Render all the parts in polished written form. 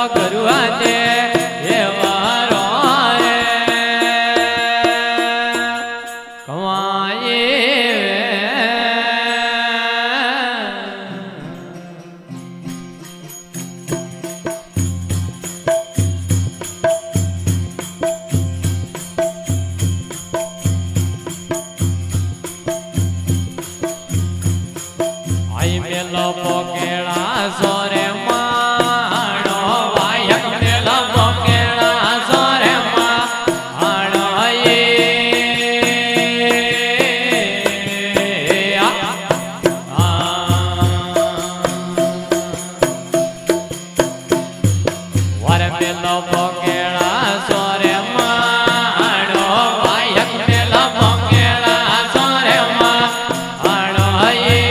કરવા દે એવા રો રે કમાએ આઈ મેલો પોકેળા સોરે માણો વાયક મેલો પોકેળા સોરે માણો એ વર મેલો પોકેળા સોરે માણો વાયક મેલો પોકેળા સોરે માણો એ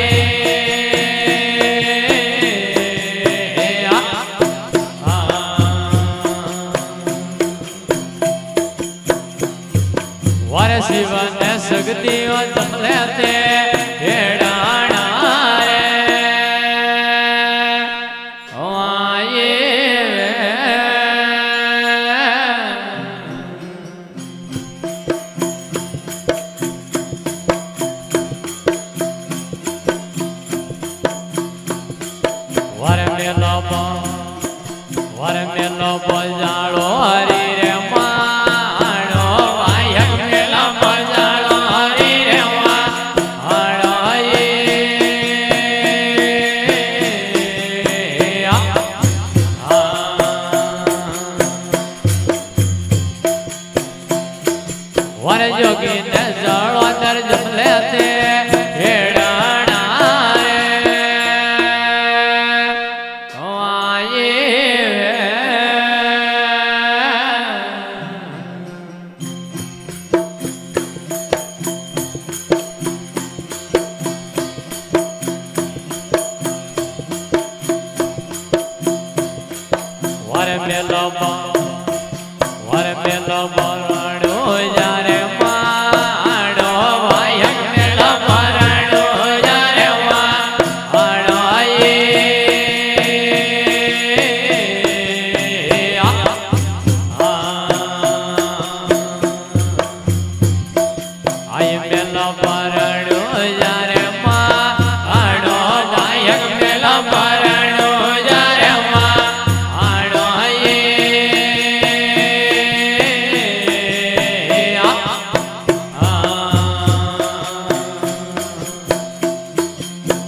શિવને સગતીઓ જમલે તે હેડાણા રે વાયે વર મેલો બજાળો હરી રે માણો વાયક મેલો બજાળો હરી રે માણો વર જોગી ને જળો દર જમલે તે હેડાણા રે વર મેલો બરણો જારે માણો વાયક મેલો બરણો જારે માણો આઈ મેલો બરણો જારે માણો વાયક મેલો બરણો જારે માણો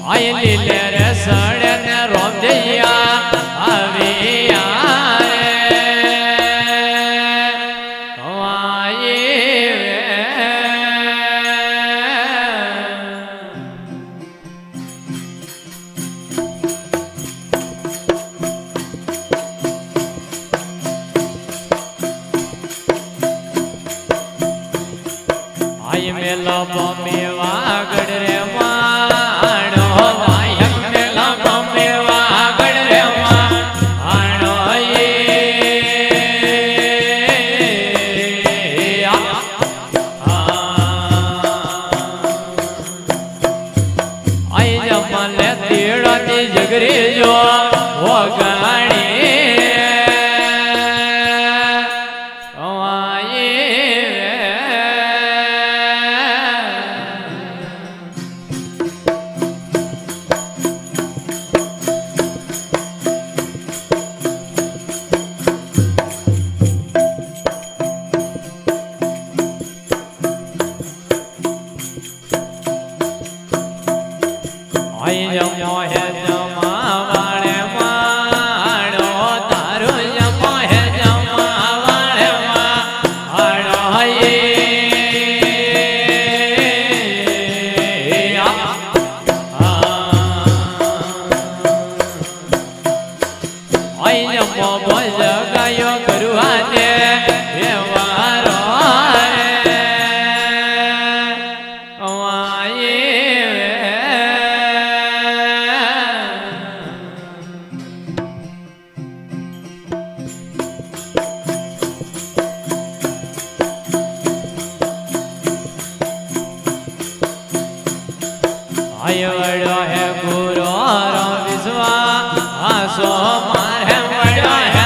આઈ લીલે રે સડે ને રોમ જઈયા આવ્યા રે કવાયે આઈ મેલો બમે વાગડ રે માણો વાયક મેલો બમે વાગડ રે માણો આઈ જમલે તીડોથી જગરી જો વગાણી આઈ જમો હે જમા વાળે માણો તારો જમો હે જમા વાળે માણો આઈ જમો બોલ ગાયો કરવા દે એવા રો રે આયો હે ગુરો રો વિશ્વા આસો મારે વડ્યો હે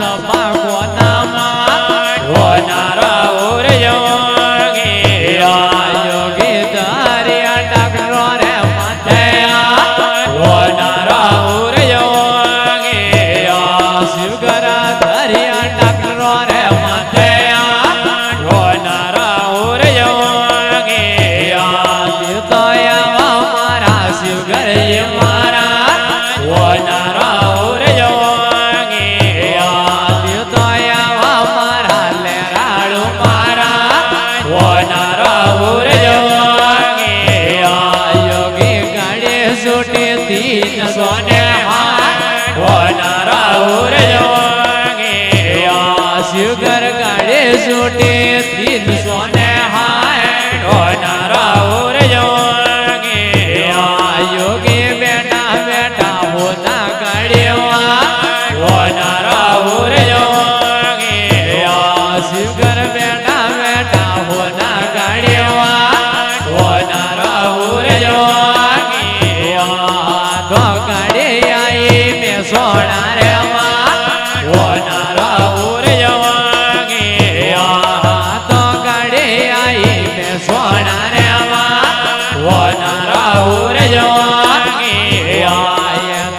સભા કોનામાં હોનારા યોગી યોગી દરિયા ડાકરો રે માથે હોનારા યોગી શિવગરા દરિયા ડાકરો રે માથે હોનારા યોગી તો આવા મારા શિવગર મારા હોનારા યોગી તો આવા મારા લેરાડું મારા હોનારા યોગી યોગી ગાડે છૂટે તીન સોને હોનારા યોગી શિવગર ગાડે છૂટે તીન સોને હોનારા યોગી યોગી બેટા બેટા હોના ગાડીમાં હોનારા યોગી શિવગર બેટા બેટા હોના ગાડીમાં હોનારા યોગી તો ગાડી આઈ મેં સોના રે હોનારા યોગી તો ગાડી આઈ મેં સોના રે હોનારા યોગી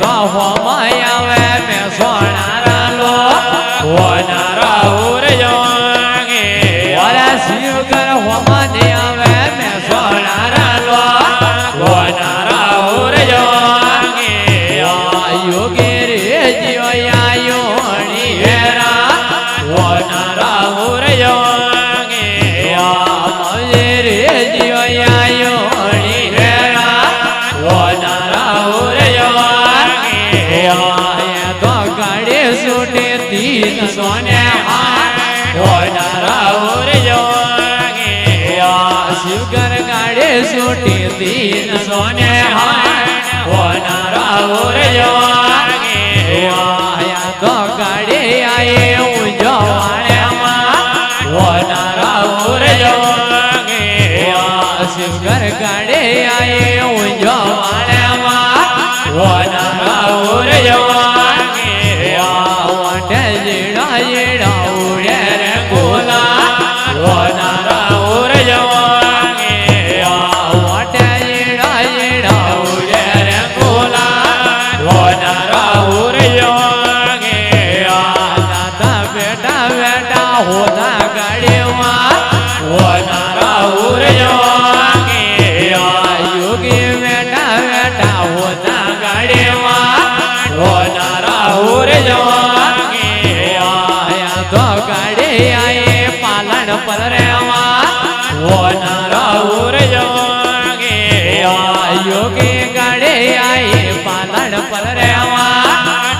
તો હોમાય આવે મેં સોના રાલો હોનારા યોગી ઓરા શિવગર હોમાને આવે મેં સોના રાલો હોનારા યોગી યોગી રે જીઓ આયોણી હેરા હોનારા યોગી મજે રે જીઓ આયોણી હેરા હોનારા યોગી તો ગાડે છૂટે તીન સોને હોનારા યોગી શિવગર ગાડે છૂટે તીન સોને હોનારા યોગી તો ગાડે આયે ઊંઝો વાળેમાં હોનારા યોગી શિવગર ગાડે આયે ઊંઝો વાળેમાં હોનારા યોગી વાટે જીડા જીડા ઉડે રે ગોલા હોનારા યોગી વાટે જીડા જીડા ઉડે રે ગોલા હોનારા યોગી દાદા બેટા બેટા હોતા ગાડીમાં હોનારા યોગી યોગી બેટા બેટા હોતા ગાડીમાં હોનારા યોગી તો ગાડી આયે પાલન પર રેવા હોનારા યોગી યોગી ગાડી આયે પાલન પર રેવા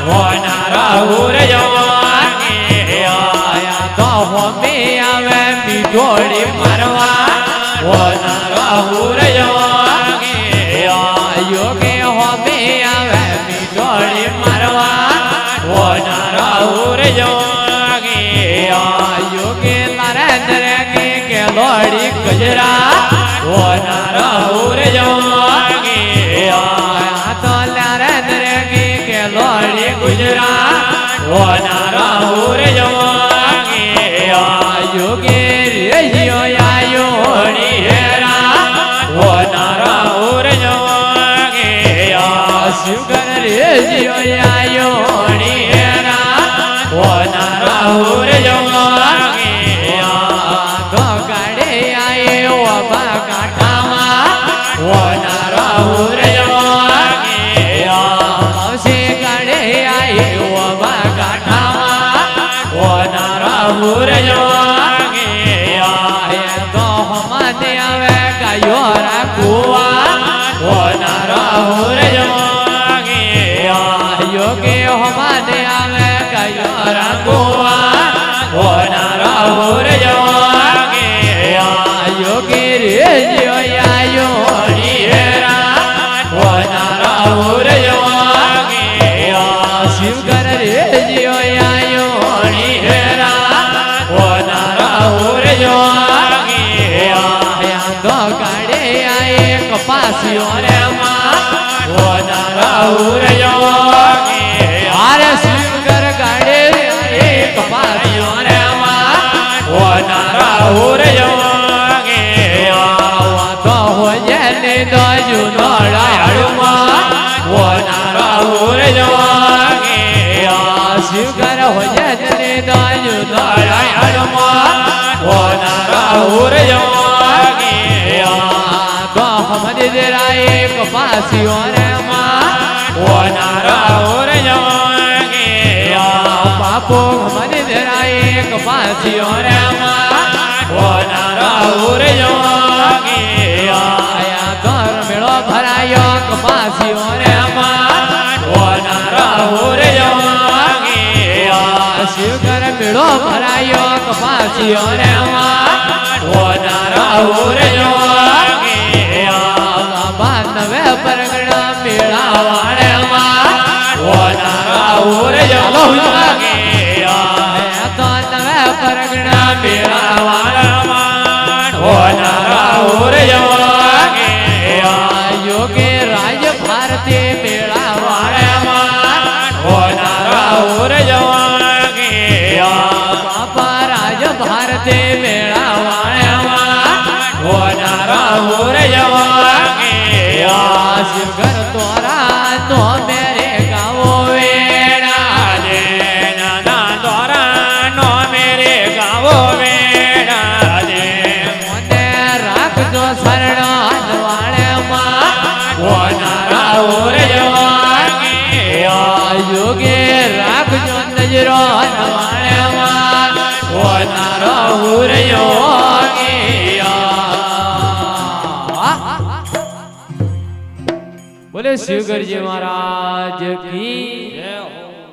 હોનારા યોગી તો હોમે આવે મીઠોડી મારવા હોનારા યોગી યોગી હોમે આવે મીઠોડી મારવા હોનારા યોગી યોગી નરેન્દ્ર કે લોડી ગજરા હોનારા યોગી તો નરેન્દ્ર કે લોડી ગુજરાત હોનારા યોગી યોગી રે જીઓ આયોણી હેરા હોનારા યોગી શિવગર રે જીઓ આયોણી હેરા હોનારા યોગી તો ગાડે આયે ઓબા કાંઠામાં હોનારા યોગી આવશે ગાડે આયે ઓબા કાંઠામાં હોનારા યોગી તો હમાને આવે ગાયો રાખુવા હોનારા યોગી યોગી હમાને આવે ગાયો રાખુવા મારી દેરાય કપાસીઓ રે માં ઓનારા ઉરજોગે બાપો મારી દેરાય કપાસીઓ રે માં ઓનારા ઉરજોગે આયા ઘર મેળો ભરાયો કપાસીઓ રે માં ઓનારા ઉરજોગે શિવઘર મેળો ભરાયો કપાસીઓ રે માં ઓનારા ઉરજોગે બાબા નવે પરગણા મેળા વાળે માં ઓનારા ઉરજોગે તો નવે પરગણા મેળા વાળામાં ઓનારા ઉરજોગે યોગે રાજ ભારતી મેળા વાળે માં ઓનારા ઉરજોગે બાપા રાજ ભારતી મેળા વાળે માં ઓનારા ઉરજોગે શિવઘર તોરા તો મેરે ગાવો વેડા આજે નાના દોરાનો મેરે ગાવો વેડા દે મને રાખજો શરણ વાળે માં ઓનારા ઉરજોગે યોગે રાખજો નજરો વાળે માં ઓનારા ઉરજોગે બોલે શિવગરજી મહારાજ કી